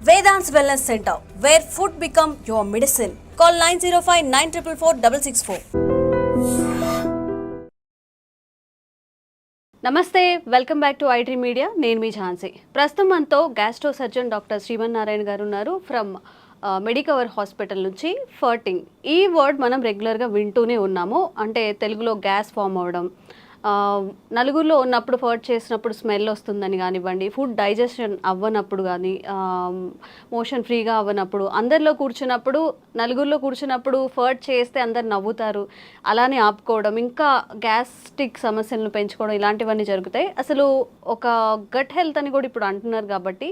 Vedant's Wellness Center, where food become your medicine. Call 905-944-664. నమస్తే, welcome back to iDream media. నేను మీ ఝాన్సీ. ప్రస్తుతం మనతో gastro surgeon doctor Srimannarayana గారు ఉన్నారు ఫ్రమ్ మెడికవర్ హాస్పిటల్ నుంచి. ఫర్టింగ్ ఈ వర్డ్ మనం రెగ్యులర్గా వింటూనే ఉన్నాము. అంటే తెలుగులో గ్యాస్ ఫామ్ అవ్వడం, నలుగురిలో ఉన్నప్పుడు ఫర్ట్ చేసినప్పుడు స్మెల్ వస్తుందని కానివ్వండి, ఫుడ్ డైజెషన్ అవ్వనప్పుడు కానీ, మోషన్ ఫ్రీగా అవ్వనప్పుడు, అందరిలో కూర్చున్నప్పుడు నలుగురిలో కూర్చున్నప్పుడు ఫర్ట్ చేస్తే అందరు నవ్వుతారు, అలానే ఆపుకోవడం, ఇంకా గ్యాస్ట్రిక్ సమస్యలను పెంచుకోవడం, ఇలాంటివన్నీ జరుగుతాయి. అసలు ఒక గట్ హెల్త్ అని కూడా ఇప్పుడు అంటున్నారు. కాబట్టి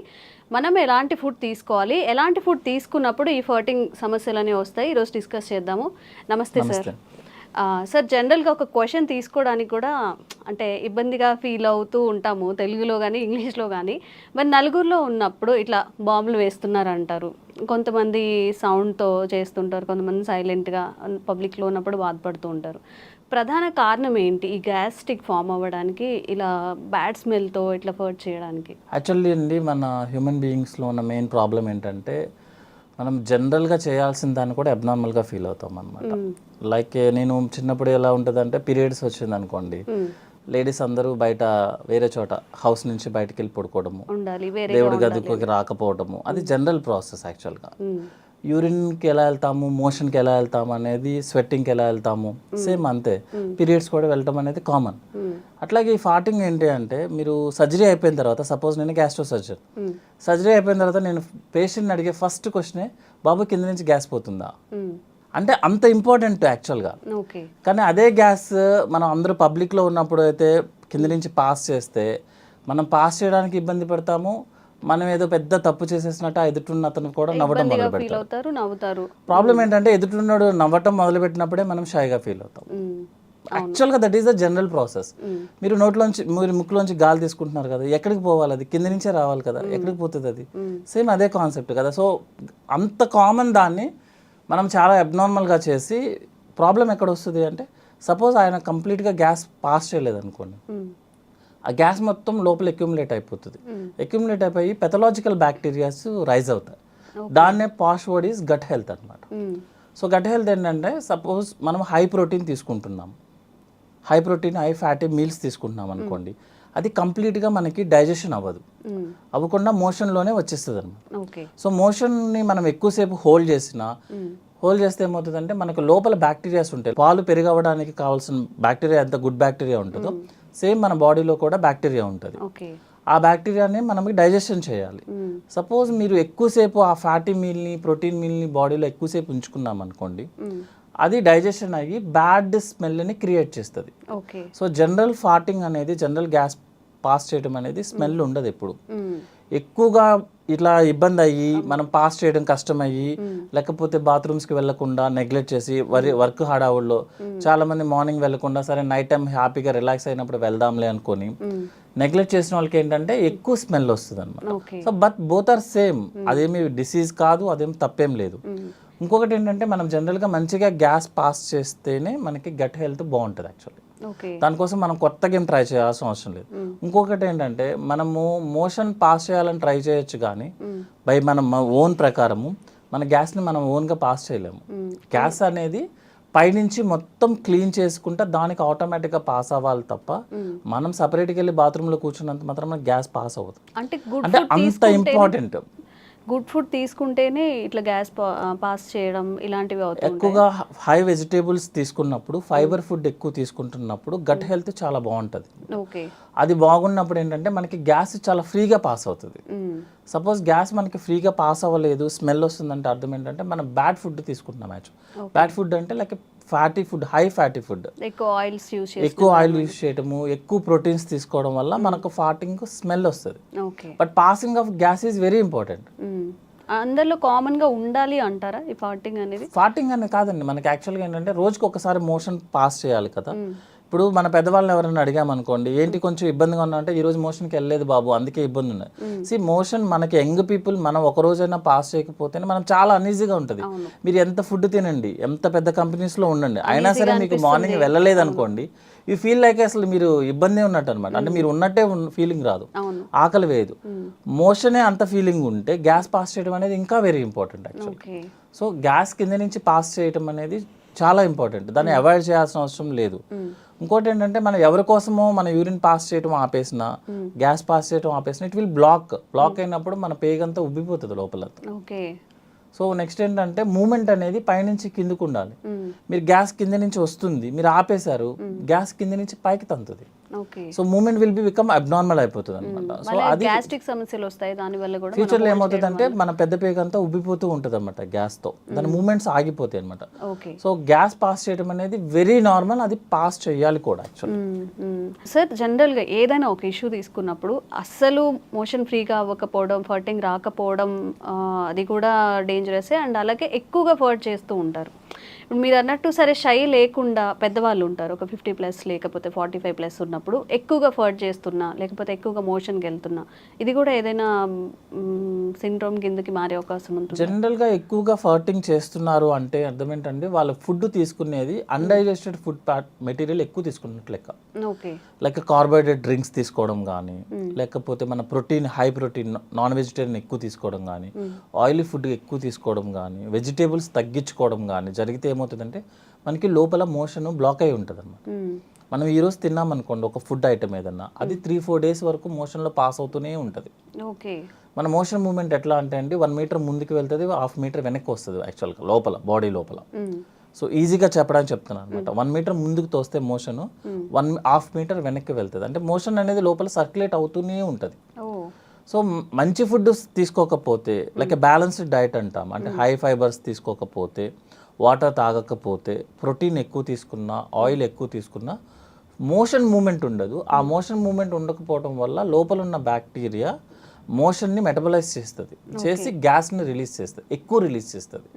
మనం ఎలాంటి ఫుడ్ తీసుకోవాలి, ఎలాంటి ఫుడ్ తీసుకున్నప్పుడు ఈ ఫర్టింగ్ సమస్యలు అనేవి వస్తాయి, ఈరోజు డిస్కస్ చేద్దాము. నమస్తే సార్. సార్, జనరల్గా ఒక క్వశ్చన్ తీసుకోవడానికి కూడా అంటే ఇబ్బందిగా ఫీల్ అవుతూ ఉంటాము, తెలుగులో కానీ ఇంగ్లీష్లో కానీ. మరి నలుగురిలో ఉన్నప్పుడు ఇట్లా బాంబులు వేస్తున్నారు అంటారు, కొంతమంది సౌండ్తో చేస్తుంటారు, కొంతమంది సైలెంట్గా పబ్లిక్లో ఉన్నప్పుడు బాధపడుతూ ఉంటారు. ప్రధాన కారణం ఏంటి ఈ గ్యాస్ట్రిక్ ఫామ్ అవ్వడానికి, ఇలా బ్యాడ్ స్మెల్తో ఇట్లా ఫర్ట్ చేయడానికి? యాక్చువల్లీ అండి, మన హ్యూమన్ బీయింగ్స్లో ఉన్న మెయిన్ ప్రాబ్లం ఏంటంటే మనం జనరల్గా చేయాల్సిన దాన్ని కూడా అబ్నార్మల్గా ఫీల్ అవుతాం అనమాట. లైక్ నేను చిన్నప్పుడు ఎలా ఉంటుందంటే, పీరియడ్స్ వచ్చింది అనుకోండి, లేడీస్ అందరూ బయట వేరే చోట హౌస్ నుంచి బయటకు వెళ్ళి పడుకోవడము, దేవుడి గదికి రాకపోవడము, అది జనరల్ ప్రాసెస్. యాక్చువల్గా యూరిన్కి ఎలా వెళ్తాము, మోషన్కి ఎలా వెళ్తాము అనేది, స్వెట్టింగ్కి ఎలా వెళ్తాము, సేమ్ అంతే. పీరియడ్స్ కూడా వెళ్ళటం అనేది కామన్. అట్లాగే ఈ ఫార్టింగ్ ఏంటి అంటే, మీరు సర్జరీ అయిపోయిన తర్వాత, సపోజ్ నేను గ్యాస్ట్రో సర్జన్, సర్జరీ అయిపోయిన తర్వాత నేను పేషెంట్ని అడిగే ఫస్ట్ క్వశ్చనే, బాబు కింద నుంచి గ్యాస్ పోతుందా అంటే. అంత ఇంపార్టెంట్ యాక్చువల్గా. కానీ అదే గ్యాస్ మనం అందరూ పబ్లిక్లో ఉన్నప్పుడు అయితే కింద నుంచి పాస్ చేస్తే, మనం పాస్ చేయడానికి ఇబ్బంది పడతాము, మనం ఏదో పెద్ద తప్పు చేసేసినట్టు ఆ ఎదుటిన్న అతను కూడా నవ్వటం మొదలు పెడతారు. ప్రాబ్లం ఏంటంటే, ఎదుటిన్నాడు నవ్వటం మొదలుపెట్టినప్పుడే మనం షైగా ఫీల్ అవుతాం. యాక్చువల్గా that is the general process. మీరు మీరు ముక్కులోంచి గాలి తీసుకుంటున్నారు కదా, ఎక్కడికి పోవాలి? అది కింద నుంచే రావాలి కదా, ఎక్కడికి పోతుంది అది? సేమ్ అదే కాన్సెప్ట్ కదా. సో అంత కామన్ దాన్ని మనం చాలా అబ్నార్మల్గా చేసి, ప్రాబ్లం ఎక్కడ వస్తుంది అంటే, సపోజ్ ఆయన కంప్లీట్గా గ్యాస్ పాస్ చేయలేదు అనుకోండి, ఆ గ్యాస్ మొత్తం లోపల అక్యుములేట్ అయిపోతుంది. అక్యుములేట్ అయిపోయి పెథలాజికల్ బ్యాక్టీరియాస్ రైజ్ అవుతాయి. దాన్నే పాష్ వర్డ్ ఈజ్ గట్ హెల్త్ అనమాట. సో గట్ హెల్త్ ఏంటంటే, సపోజ్ మనం హై ప్రోటీన్ తీసుకుంటున్నాం, high protein high fatty meals తీసుకుంటున్నాం అనుకోండి, అది కంప్లీట్గా మనకి డైజెషన్ అవ్వకుండా మోషన్లోనే వచ్చేస్తుంది అనమాట. సో మోషన్ని మనం ఎక్కువసేపు హోల్డ్ చేస్తే ఏమవుతుందంటే, మనకు లోపల బ్యాక్టీరియాస్ ఉంటాయి. పాలు పెరిగవడానికి కావాల్సిన బ్యాక్టీరియా ఎంత గుడ్ బ్యాక్టీరియా ఉంటుందో, సేమ్ మన బాడీలో కూడా బ్యాక్టీరియా ఉంటుంది. ఆ బ్యాక్టీరియాని మనం డైజెషన్ చేయాలి. సపోజ్ మీరు ఎక్కువసేపు ఆ ఫ్యాటీ మీల్ని, ప్రోటీన్ మీల్ని బాడీలో ఎక్కువసేపు ఉంచుకున్నాం అనుకోండి, అది డైజెషన్ అయ్యి బ్యాడ్ స్మెల్ని క్రియేట్ చేస్తుంది. సో జనరల్ ఫార్టింగ్ అనేది, జనరల్ గ్యాస్ పాస్ చేయడం అనేది స్మెల్ ఉండదు ఎప్పుడు. ఎక్కువగా ఇట్లా ఇబ్బంది అయ్యి మనం పాస్ చేయడం కష్టమయ్యి, లేకపోతే బాత్రూమ్స్కి వెళ్లకుండా నెగ్లెక్ట్ చేసి, వర్క్ హడావుల్లో చాలా మంది మార్నింగ్ వెళ్లకుండా, సరే నైట్ టైం హ్యాపీగా రిలాక్స్ అయినప్పుడు వెళ్దాంలే అనుకొని నెగ్లెక్ట్ చేసిన వాళ్ళకి ఏంటంటే ఎక్కువ స్మెల్ వస్తుంది అనమాట. So but both are same. అదేమి డిసీజ్ కాదు, అదేమి తప్పేం లేదు. ఇంకొకటి ఏంటంటే, మనం జనరల్గా మంచిగా గ్యాస్ పాస్ చేస్తేనే మనకి గట్ హెల్త్ బాగుంటుంది యాక్చువల్లీ. దానికోసం మనం కొత్తగా ఏం ట్రై చేయాల్సిన అవసరం లేదు. ఇంకొకటి ఏంటంటే, మనము మోషన్ పాస్ చేయాలని ట్రై చేయొచ్చు, కానీ బై మనం ఓన్ ప్రకారము మన గ్యాస్ని మనం ఓన్గా పాస్ చేయలేము. గ్యాస్ అనేది పైనుంచి మొత్తం క్లీన్ చేసుకుంటే దానికి ఆటోమేటిక్గా పాస్ అవ్వాలి తప్ప, మనం సపరేట్గా వెళ్ళి బాత్రూంలో కూర్చున్నంత మాత్రం గ్యాస్ పాస్ అవ్వదు. అంటే అంత ఇంపార్టెంట్. గుడ్ ఫుడ్ తీసుకుంటేనే ఇట్లా గ్యాస్ పాస్ చేయడం ఇలాంటివి అవుతాయి. ఎక్కువగా హై వెజిటేబుల్స్ తీసుకున్నప్పుడు, ఫైబర్ ఫుడ్ ఎక్కువ తీసుకుంటున్నప్పుడు గట్ హెల్త్ చాలా బాగుంటుంది. అది బాగున్నప్పుడు ఏంటంటే, మనకి గ్యాస్ చాలా ఫ్రీగా పాస్ అవుతుంది. సపోజ్ గ్యాస్ మనకి ఫ్రీగా పాస్ అవ్వలేదు, స్మెల్ వస్తుందంటే అర్థం ఏంటంటే, మనం బ్యాడ్ ఫుడ్ తీసుకుంటున్నాం. బ్యాడ్ ఫుడ్ అంటే like fatty food, high fatty food, ఎక్కువ ఆయిల్ యూస్ చేయడము, ఎక్కువ ప్రోటీన్స్ తీసుకోవడం వల్ల మనకు ఫార్టింగ్ స్మెల్ వస్తుంది. But passing of gas is very important. అందరిలో కామన్ గా ఉండాలి అంటారా ఈ ఫార్టింగ్ అనేది? ఫార్టింగ్ అనేది కాదండి, మనకి యాక్చువల్గా ఏంటంటే రోజుకి ఒకసారి మోషన్ పాస్ చేయాలి కదా. ఇప్పుడు మన పెద్దవాళ్ళని ఎవరైనా అడిగామనుకోండి, ఏంటి కొంచెం ఇబ్బందిగా ఉన్నా అంటే, ఈరోజు మోషన్కి వెళ్ళలేదు బాబు అందుకే ఇబ్బంది ఉన్నది. మోషన్ మనకి యంగ్ పీపుల్ మనం ఒక రోజైనా పాస్ చేయకపోతేనే మనం చాలా అన్ఈజీగా ఉంటుంది. మీరు ఎంత ఫుడ్ తినండి, ఎంత పెద్ద కంపెనీస్లో ఉండండి, అయినా సరే మీకు మార్నింగ్ వెళ్ళలేదు అనుకోండి, యూ ఫీల్ లైక్ అసలు మీరు ఇబ్బంది ఉన్నట్టు అనమాట. అంటే మీరు ఉన్నట్టే ఫీలింగ్ రాదు, ఆకలి వేయదు. మోషనే అంత ఫీలింగ్ ఉంటే గ్యాస్ పాస్ చేయడం అనేది ఇంకా very important actually. So gas కింద నుంచి పాస్ చేయడం అనేది చాలా ఇంపార్టెంట్, దాన్ని అవాయిడ్ చేయాల్సిన అవసరం లేదు. ఇంకోటి ఏంటంటే మనం ఎవరి కోసమో మన యూరిన్ పాస్ చేయడం ఆపేసిన, గ్యాస్ పాస్ చేయడం ఆపేసిన, ఇట్ విల్ బ్లాక్ అయినప్పుడు మన పేగంతా ఉబ్బిపోతుంది లోపల. సో నెక్స్ట్ ఏంటంటే మూమెంట్ అనేది పైనుంచి కిందకు ఉండాలి. మీరు గ్యాస్ కింద నుంచి వస్తుంది, మీరు ఆపేశారు, గ్యాస్ కింద నుంచి పైకి తంతుంది. So movement will be become abnormal అయిపోతుంది అనమాట. సో అది గ్యాస్ట్రిక్ సమస్యలు వస్తాయి దాని వల్ల కూడా. ఫ్యూచర్లో ఏమవుతుంది అంటే మన పెద్ద పేగ అంతా ఉబ్బిపోతూ ఉంటుంది అనమాట గ్యాస్తో, దాని మూమెంట్స్ ఆగిపోతాయి అనమాట. సో గ్యాస్ పాస్ చేయడం అనేది వెరీ నార్మల్, అది పాస్ చేయాలి కూడా యాక్చువల్లీ. సార్ జనరల్గా ఏదైనా ఒక ఇష్యూ తీసుకున్నప్పుడు అస్సలు మోషన్ ఫ్రీగా అవ్వకపోవడం, ఫర్టింగ్ రాకపోవడం అది కూడా డేంజరసే. అండ్ అలాగే ఎక్కువగా ఫర్ట్ చేస్తూ ఉంటారు. ఇప్పుడు మీరు అన్నట్టు సరే షై లేకుండా పెద్దవాళ్ళు ఉంటారు, ఒక 50+ లేకపోతే 45+ ఉన్నప్పుడు ఎక్కువగా ఫర్ట్ చేస్తున్నా లేకపోతే ఎక్కువగా మోషన్కి వెళ్తున్నా, ఇది కూడా ఏదైనా సిండ్రోమ్ కిందకి మారే అవకాశం ఉంటుంది? జనరల్గా ఎక్కువగా ఫర్టింగ్ చేస్తున్నారు అంటే అర్థం ఏంటంటే వాళ్ళు ఫుడ్ తీసుకునేది అన్డైజెస్టెడ్ ఫుడ్ మెటీరియల్ ఎక్కువ తీసుకున్నట్లు లెక్క. లైక్ కార్బోహైడ్రేట్ డ్రింక్స్ తీసుకోవడం కానీ, లేకపోతే మన protein high protein non vegetarian ఎక్కువ తీసుకోవడం కానీ, ఆయిలీ ఫుడ్ ఎక్కువ తీసుకోవడం కానీ, వెజిటేబుల్స్ తగ్గించుకోవడం కానీ జరిగితే ఏమవుతుందంటే మనకి లోపల మోషన్ బ్లాక్ అయి ఉంటుంది అనమాట. మనం ఈరోజు తిన్నాం అనుకోండి ఒక ఫుడ్ ఐటమ్ ఏదన్నా, అది 3-4 డేస్ వరకు మోషన్లో పాస్ అవుతూనే ఉంటుంది. మన మోషన్ మూవ్మెంట్ ఎట్లా అంటే అండి 1 మీటర్ ముందుకు వెళ్తుంది, 1/2 మీటర్ వెనక్కి వస్తుంది యాక్చువల్గా లోపల బాడీ లోపల. సో ఈజీగా చెప్పడానికి చెప్తున్నాను అనమాట. 1 మీటర్ ముందుకు తోస్తే మోషన్ 1/2 మీటర్ వెనక్కి వెళ్తుంది. అంటే మోషన్ అనేది లోపల సర్క్యులేట్ అవుతూనే ఉంటుంది. సో మంచి ఫుడ్ తీసుకోకపోతే, లైక్ బ్యాలెన్స్డ్ డైట్ అంటాం, అంటే హై ఫైబర్స్ తీసుకోకపోతే, వాటర్ తాగకపోతే, ప్రోటీన్ ఎక్కువ తీసుకున్నా, ఆయిల్ ఎక్కువ తీసుకున్నా మోషన్ మూమెంట్ ఉండదు. ఆ మోషన్ మూమెంట్ ఉండకపోవడం వల్ల లోపల ఉన్న బ్యాక్టీరియా మోషన్ని మెటబలైజ్ చేస్తుంది, చేసి గ్యాస్ని రిలీజ్ చేస్తుంది, ఎక్కువ రిలీజ్ చేస్తుంది.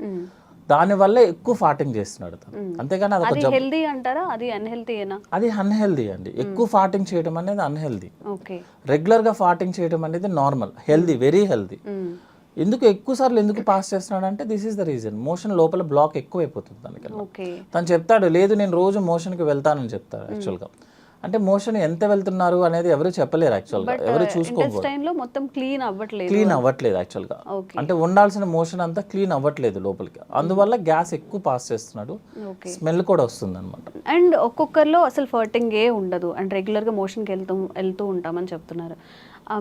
దానివల్ల ఎక్కువ ఫార్టింగ్ చేస్తున్నాడు తను. అంతేగాని అది హెల్దీ అంటారా? అది అన్హెల్దీయేనా? అది అన్హెల్దీ అండి. ఎక్కువ ఫార్టింగ్ చేయడం అనేది అన్హెల్దీ. రెగ్యులర్గా ఫార్టింగ్ చేయడం అనేది నార్మల్, హెల్దీ, వెరీ హెల్దీ. ఎందుకు ఎక్కువసార్లు ఎందుకు పాస్ చేస్తున్నాడు అంటే this is the reason, motion లోపల బ్లాక్ ఎక్కువ అయిపోతుంది దానికి. తను చెప్తాడు లేదు నేను రోజు మోషన్కి వెళ్తానని చెప్తాడు యాక్చువల్గా. అంటే మోషన్ ఎంత వెళ్తున్నారు అనేది ఎవరు చెప్పలేరు యాక్చువల్గా, ఎవరు చూసుకోకూడదు. మొత్తం క్లీన్ అవ్వట్లేదు యాక్చువల్గా. అంటే ఉండాల్సిన మోషన్ అంతా క్లీన్ అవ్వట్లేదు లోపలికి, అందువల్ల గ్యాస్ ఎక్కువ పాస్ చేస్తున్నాడు, స్మెల్ కూడా వస్తుంది అనమాట. అండ్ ఒక్కొక్కరిలో అసలు ఫర్టింగ్ ఏ ఉండదు అండ్ రెగ్యులర్గా మోషన్కి వెళ్తూ ఉంటామని చెప్తున్నారు.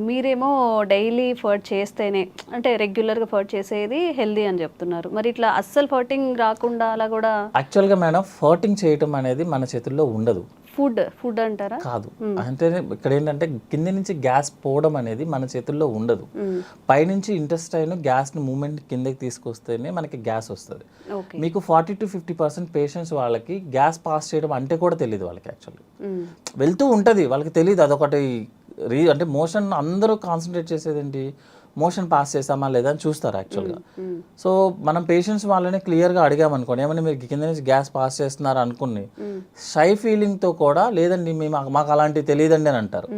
మీరేమో డైలీ ఫర్ట్ చేస్తేనే, అంటే రెగ్యులర్గా ఫర్ట్ చేసేది హెల్దీ అని చెప్తున్నారు. మరి ఇట్లా అస్సలు ఫర్టింగ్ రాకుండా అలా కూడా? యాక్చువల్గా మేడం ఫర్టింగ్ చేయటం అనేది మన చేతుల్లో ఉండదు. ఫుడ్ అంటారా? కాదు. అంటే ఇక్కడ ఏంటంటే కింద నుంచి గ్యాస్ పోవడం అనేది మన చేతుల్లో ఉండదు. పైనుంచి ఇంటెస్టైన్ గ్యాస్ని మూమెంట్ కిందకి తీసుకొస్తేనే మనకి గ్యాస్ వస్తుంది. మీకు 40-50% పేషెంట్స్ వాళ్ళకి గ్యాస్ పాస్ చేయడం అంటే కూడా తెలియదు వాళ్ళకి. యాక్చువల్లీ వెళ్తూ ఉంటుంది, వాళ్ళకి తెలియదు. అదొకటి అంటే మోషన్ అందరూ కాన్సన్ట్రేట్ చేసేది ఏంటి, మోషన్ పాస్ చేసామా లేదా అని చూస్తారు యాక్చువల్గా. సో మనం పేషెంట్స్ వాళ్ళని క్లియర్గా అడిగామనుకోండి, ఏమన్నా మీరు కింద నుంచి గ్యాస్ పాస్ చేస్తున్నారు అనుకుని షై ఫీలింగ్తో కూడా లేదండి మాకు అలాంటివి తెలియదండి అని అంటారు.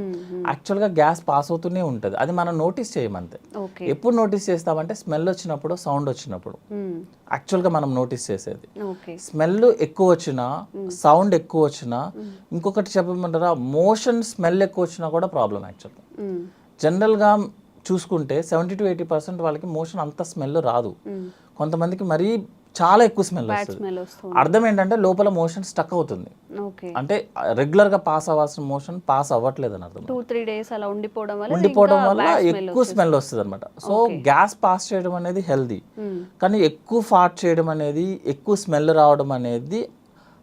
యాక్చువల్గా గ్యాస్ పాస్ అవుతూనే ఉంటుంది, అది మనం నోటీస్ చేయమంతే. ఎప్పుడు నోటీస్ చేస్తామంటే స్మెల్ వచ్చినప్పుడు, సౌండ్ వచ్చినప్పుడు యాక్చువల్గా మనం నోటీస్ చేసేది. స్మెల్ ఎక్కువ వచ్చినా, సౌండ్ ఎక్కువ వచ్చినా, ఇంకొకటి చెప్పమంటారా, మోషన్ స్మెల్ ఎక్కువ వచ్చినా కూడా ప్రాబ్లం యాక్చువల్గా. జనరల్గా చూసుకుంటే 70-80% వాళ్ళకి మోషన్ అంత స్మెల్ రాదు. కొంతమందికి మరీ చాలా ఎక్కువ స్మెల్ వస్తుంది. అర్థం ఏంటంటే లోపల మోషన్ స్టక్ అవుతుంది, అంటే రెగ్యులర్గా పాస్ అవ్వాల్సిన మోషన్ పాస్ అవ్వట్లేదు అని అర్థం. 2-3 days అలా ఉండిపోవడం వల్ల ఎక్కువ స్మెల్ వస్తుంది అనమాట. సో గ్యాస్ పాస్ చేయడం అనేది హెల్దీ, కానీ ఎక్కువ ఫార్ట్ చేయడం అనేది, ఎక్కువ స్మెల్ రావడం అనేది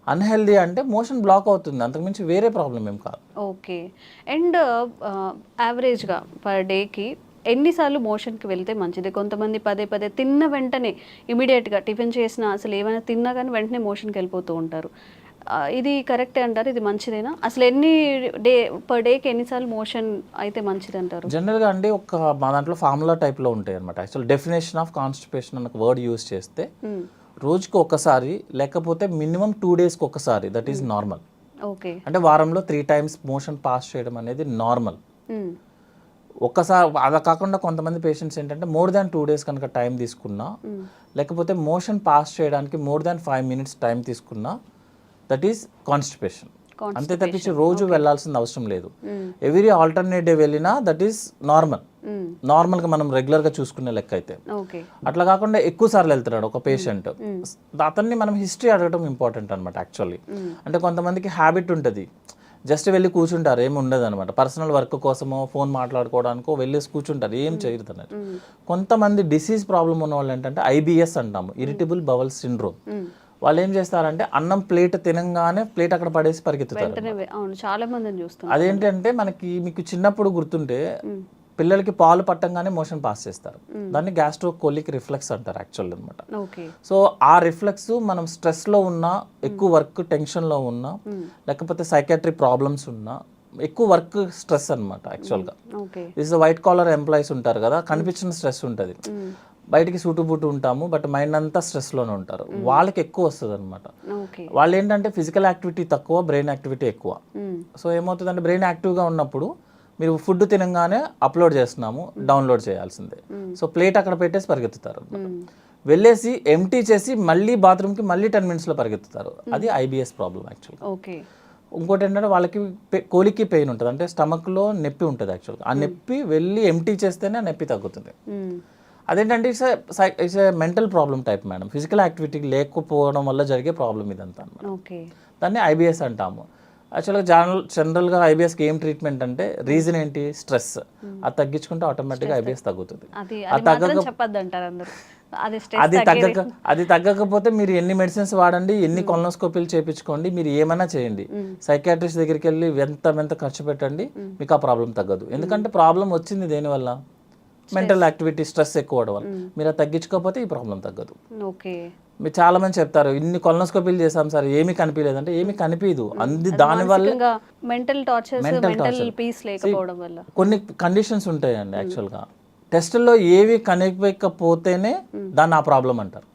అన్హెల్దీ. అంటే మోషన్ బ్లాక్ అవుతుంది, అంతకుమించి వేరే ప్రాబ్లం ఏం కాదు. ఓకే. అండ్ యావరేజ్గా పర్ డేకి ఎన్నిసార్లు మోషన్కి వెళ్తే మంచిది? కొంతమంది పదే తిన్న వెంటనే ఇమీడియట్గా టిఫిన్ చేసినా, అసలు ఏమైనా తిన్నా కానీ వెంటనే మోషన్కి వెళ్ళిపోతూ ఉంటారు. ఇది కరెక్టే అంటారు? ఇది మంచిదేనా? అసలు పర్ డేకి ఎన్నిసార్లు మోషన్ అయితే మంచిది అంటారు? జనరల్గా అండి మా దాంట్లో ఫార్ములా టైప్లో ఉంటాయి అనమాట. యాక్చువల్ డెఫినేషన్ ఆఫ్ కాన్స్టిపేషన్ అన్న వర్డ్ యూజ్ చేస్తే రోజుకి ఒకసారి లేకపోతే మినిమం 2 daysకి ఒకసారి, దట్ ఈస్ నార్మల్. ఓకే. అంటే వారంలో 3 టైమ్స్ మోషన్ పాస్ చేయడం అనేది నార్మల్. ఒక్కసారి అలా కాకుండా కొంతమంది పేషెంట్స్ ఏంటంటే మోర్ దాన్ 2 డేస్ కనుక టైం తీసుకున్నా, లేకపోతే మోషన్ పాస్ చేయడానికి మోర్ దాన్ 5 మినిట్స్ టైం తీసుకున్నా, దట్ ఈస్ కాన్స్టిపేషన్. అంతే తప్పించి రోజు వెళ్ళాల్సిన అవసరం లేదు. ఎవ్రీ ఆల్టర్నేట్ డే వెళ్ళినా దట్ ఈస్ నార్మల్గా మనం రెగ్యులర్గా చూసుకునే లెక్క అయితే. అట్లా కాకుండా ఎక్కువ సార్లు వెళ్తున్నాడు ఒక పేషెంట్, అతన్ని మనం హిస్టరీ అడగడం ఇంపార్టెంట్ అనమాట యాక్చువల్లీ. అంటే కొంతమందికి హ్యాబిట్ ఉంటుంది, జస్ట్ వెళ్ళి కూర్చుంటారు, ఏమి ఉండదు అనమాట. పర్సనల్ వర్క్ కోసమో ఫోన్ మాట్లాడుకోవడానికో వెళ్ళేసి కూర్చుంటారు, ఏం చేయరు అన్నట్టు. కొంతమంది డిసీజ్ ప్రాబ్లమ్ ఉన్న వాళ్ళు ఏంటంటే ఐబిఎస్ అంటాము, ఇరిటబుల్ బవల్ సిండ్రోమ్. వాళ్ళు ఏం చేస్తారంటే అన్నం ప్లేట్ తినంగానే ప్లేట్ అక్కడ పడేసి పరిగెత్తుతారు. చాలా మందిని చూస్తాం. అదేంటంటే మీకు చిన్నప్పుడు గుర్తుంటే పిల్లలకి పాలు పట్టంగానే మోషన్ పాస్ చేస్తారు, దాన్ని గ్యాస్ట్రోకోలిక్ రిఫ్లెక్స్ అంటారు యాక్చువల్ అనమాట. సో ఆ రిఫ్లెక్స్ మనం స్ట్రెస్లో ఉన్నా, ఎక్కువ వర్క్ టెన్షన్లో ఉన్నా, లేకపోతే సైకాట్రిక్ ప్రాబ్లమ్స్ ఉన్నా, ఎక్కువ వర్క్ స్ట్రెస్ అనమాట యాక్చువల్గా. దిస్ వైట్ కాలర్ ఎంప్లాయీస్ ఉంటారు కదా, కనిపించిన స్ట్రెస్ ఉంటుంది, బయటికి సూటుబుట్టు ఉంటాము, బట్ మైండ్ అంతా స్ట్రెస్లోనే ఉంటారు, వాళ్ళకి ఎక్కువ వస్తుంది అనమాట. వాళ్ళు ఏంటంటే ఫిజికల్ యాక్టివిటీ తక్కువ, బ్రెయిన్ యాక్టివిటీ ఎక్కువ. సో ఏమవుతుందంటే బ్రెయిన్ యాక్టివ్గా ఉన్నప్పుడు మీరు ఫుడ్ తినగానే అప్లోడ్ చేస్తున్నాము, డౌన్లోడ్ చేయాల్సిందే. సో ప్లేట్ అక్కడ పెట్టేసి పరిగెత్తుతారు, వెళ్ళేసి ఎంటీ చేసి మళ్ళీ బాత్రూమ్కి మళ్ళీ 10 మినిట్స్లో పరిగెత్తుతారు. అది ఐబిఎస్ ప్రాబ్లం యాక్చువల్గా. ఇంకోటి ఏంటంటే వాళ్ళకి కోలికి పెయిన్ ఉంటుంది, అంటే స్టమక్లో నొప్పి ఉంటుంది యాక్చువల్గా. ఆ నొప్పి వెళ్ళి ఎంటీ చేస్తేనే ఆ నొప్పి తగ్గుతుంది. అదేంటంటే it's a mental problem type madam, physical activity లేకపోవడం వల్ల జరిగే ప్రాబ్లం ఇదంతా అనమాట. దాన్ని ఐబిఎస్ అంటాము. యాక్చువల్గా జనరల్గా ఐబిఎస్కి ఏం ట్రీట్మెంట్ అంటే రీజన్ ఏంటి, స్ట్రెస్. అది తగ్గించుకుంటే ఆటోమేటిక్గా ఐబిఎస్ తగ్గుతుంది. అది తగ్గకపోతే మీరు ఎన్ని మెడిసిన్స్ వాడండి, ఎన్ని కొలనోస్కోపీలు చేయించుకోండి, మీరు ఏమైనా చేయండి, సైకాట్రిస్ట్ దగ్గరికి వెళ్ళి ఎంత ఖర్చు పెట్టండి, మీకు ఆ ప్రాబ్లం తగ్గదు. ఎందుకంటే ప్రాబ్లం వచ్చింది దేనివల్ల, మెంటల్ యాక్టివిటీ, స్ట్రెస్ ఎక్కువ అవడం వల్ల. మీరు అది తగ్గించుకోకపోతే ఈ ప్రాబ్లం తగ్గదు. మీరు చాలా మంది చెప్తారు ఇన్ని కొలనోస్కోపీలు చేసాం సార్ ఏమీ కనిపించలేదంటే, ఏమీ కనిపించదు. దానివల్ల కొన్ని కండిషన్స్ ఉంటాయండి యాక్చువల్గా. టెస్టుల్లో ఏవి కనిపించకపోతేనే దాన్ని ఆ ప్రాబ్లం అంటారు.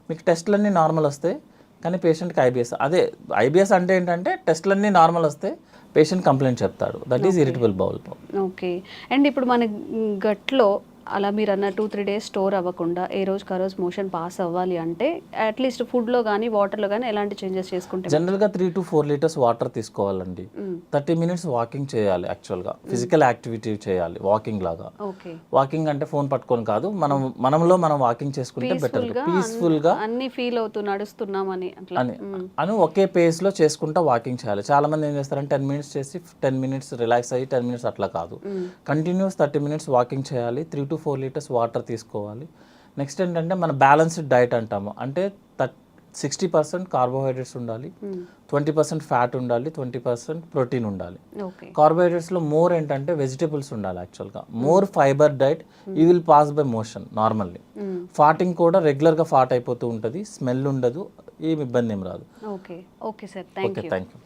మీకు టెస్టులన్నీ నార్మల్ వస్తాయి కానీ పేషెంట్కి ఐబిఎస్. అదే ఐబిఎస్ అంటే ఏంటంటే టెస్టులన్నీ నార్మల్ వస్తే పేషెంట్ కంప్లైంట్ చెప్తాడు, that is irritable bowel problem. Okay. And ఇప్పుడు మన గట్లో అలా మీరు అన్న 2-3 డేస్ స్టోర్ అవ్వకుండా ఏ రోజుకి ఆ రోజు మోషన్ పాస్ అవ్వాలి అంటే అట్లీస్ట్ ఫుడ్లో కానీ వాటర్లో కానీ ఎలాంటి చేంజెస్ చేసుకుంటే? జనరల్గా 3 to 4 లీటర్స్ వాటర్ తీసుకోవాలండి. 30 మినిట్స్ వాకింగ్ చేయాలి యాక్చువల్గా, ఫిజికల్ యాక్టివిటీ చేయాలి వాకింగ్ లాగా. వాకింగ్ అంటే ఫోన్ పట్టుకొని కాదు, మనం వాకింగ్ చేసుకుంటే బెటర్, పీస్ఫుల్గా అన్ని ఫీల్ అవుతూ నడుస్తున్నామని అని ఒకే పేస్లో చేసుకుంటా వాకింగ్ చేయాలి. చాలా మంది ఏం చేస్తారంటే 10 మినిట్స్ చేసి 10 మినిట్స్ రిలాక్స్ అయ్యి 10 మినిట్స్ అట్లా కాదు, కంటిన్యూస్ 30 మినిట్స్ వాకింగ్ చేయాలి, 3 to 4 లీటర్స్ వాటర్ తీసుకోవాలి. నెక్స్ట్ ఏంటంటే మన బ్యాలెన్స్డ్ డైట్ అంటాము, అంటే 60% కార్బోహైడ్రేట్స్ ఉండాలి, 20% ఫ్యాట్ ఉండాలి, 20% ప్రోటీన్ ఉండాలి. కార్బోహైడ్రేట్స్లో మోర్ ఏంటంటే వెజిటేబుల్స్ ఉండాలి యాక్చువల్గా, more fibre diet you will pass by motion normally. ఫాటింగ్ కూడా రెగ్యులర్గా ఫాట్ అయిపోతూ ఉంటుంది, స్మెల్ ఉండదు, ఏమి ఇబ్బంది ఏం రాదు. Okay sir, thank you.